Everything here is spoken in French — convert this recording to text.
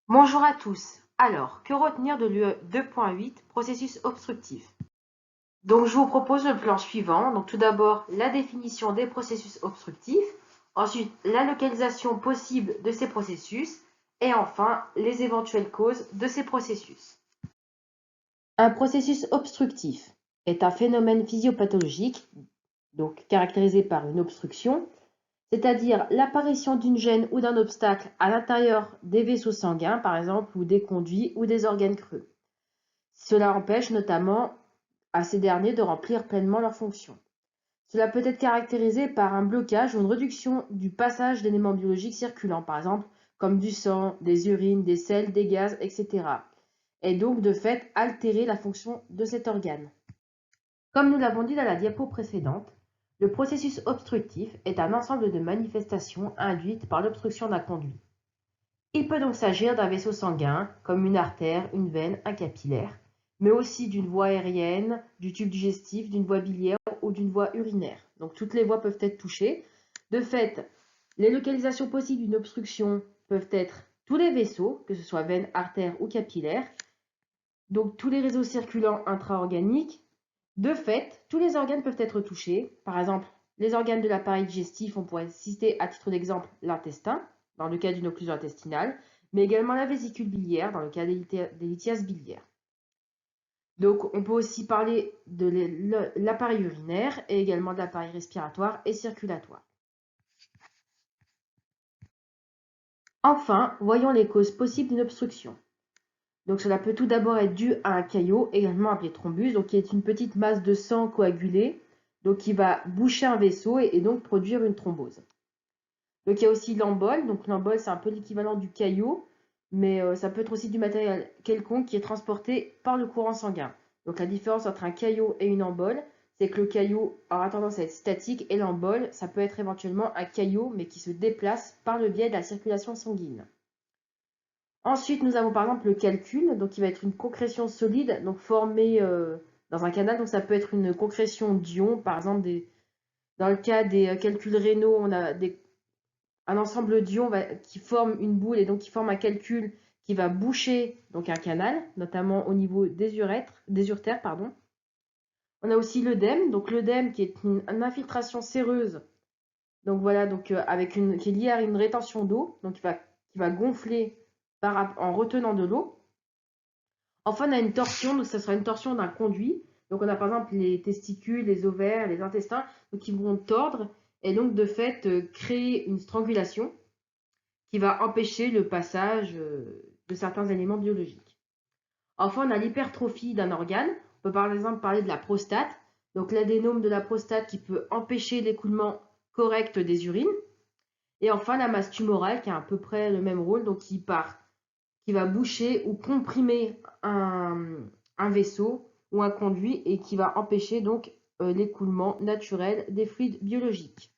Bonjour à tous. Alors, que retenir de l'UE 2.8, processus obstructif? Donc, je vous propose le plan suivant. Donc, tout d'abord, la définition des processus obstructifs, ensuite, la localisation possible de ces processus, et enfin, les éventuelles causes de ces processus. Un processus obstructif est un phénomène physiopathologique, donc caractérisé par une obstruction, c'est-à-dire l'apparition d'une gêne ou d'un obstacle à l'intérieur des vaisseaux sanguins, par exemple, ou des conduits ou des organes creux. Cela empêche notamment à ces derniers de remplir pleinement leurs fonctions. Cela peut être caractérisé par un blocage ou une réduction du passage d'éléments biologiques circulants, par exemple comme du sang, des urines, des sels, des gaz, etc. Et donc de fait altérer la fonction de cet organe. Comme nous l'avons dit dans la diapo précédente, le processus obstructif est un ensemble de manifestations induites par l'obstruction d'un conduit. Il peut donc s'agir d'un vaisseau sanguin, comme une artère, une veine, un capillaire, mais aussi d'une voie aérienne, du tube digestif, d'une voie biliaire ou d'une voie urinaire. Donc toutes les voies peuvent être touchées. De fait, les localisations possibles d'une obstruction peuvent être tous les vaisseaux, que ce soit veine, artère ou capillaire, donc tous les réseaux circulants intra-organiques. De fait, tous les organes peuvent être touchés. Par exemple, les organes de l'appareil digestif, on pourrait citer à titre d'exemple l'intestin, dans le cas d'une occlusion intestinale, mais également la vésicule biliaire, dans le cas des lithiases biliaires. Donc, on peut aussi parler de l'appareil urinaire et également de l'appareil respiratoire et circulatoire. Enfin, voyons les causes possibles d'une obstruction. Donc, cela peut tout d'abord être dû à un caillot, également appelé thrombus, donc qui est une petite masse de sang coagulée, donc qui va boucher un vaisseau et donc produire une thrombose. Donc il y a aussi l'embole. Donc l'embole, c'est un peu l'équivalent du caillot, mais ça peut être aussi du matériel quelconque qui est transporté par le courant sanguin. Donc la différence entre un caillot et une embole, c'est que le caillot aura tendance à être statique et l'embole, ça peut être éventuellement un caillot, mais qui se déplace par le biais de la circulation sanguine. Ensuite, nous avons par exemple le calcul, donc qui va être une concrétion solide, donc formée dans un canal. Donc ça peut être une concrétion d'ions, par exemple dans le cas des calculs rénaux, on a un ensemble d'ions qui forment une boule et donc qui forme un calcul qui va boucher donc un canal, notamment au niveau des uretères, pardon. On a aussi l'œdème, donc l'œdème qui est une infiltration séreuse, donc voilà, donc qui est liée à une rétention d'eau, donc qui va gonfler en retenant de l'eau. Enfin, on a une torsion, donc ça sera une torsion d'un conduit. Donc on a par exemple les testicules, les ovaires, les intestins, donc qui vont tordre et donc de fait créer une strangulation qui va empêcher le passage de certains éléments biologiques. Enfin, on a l'hypertrophie d'un organe. On peut par exemple parler de la prostate. Donc l'adénome de la prostate qui peut empêcher l'écoulement correct des urines. Et enfin, la masse tumorale qui a à peu près le même rôle, donc qui va boucher ou comprimer un vaisseau ou un conduit et qui va empêcher donc l'écoulement naturel des fluides biologiques.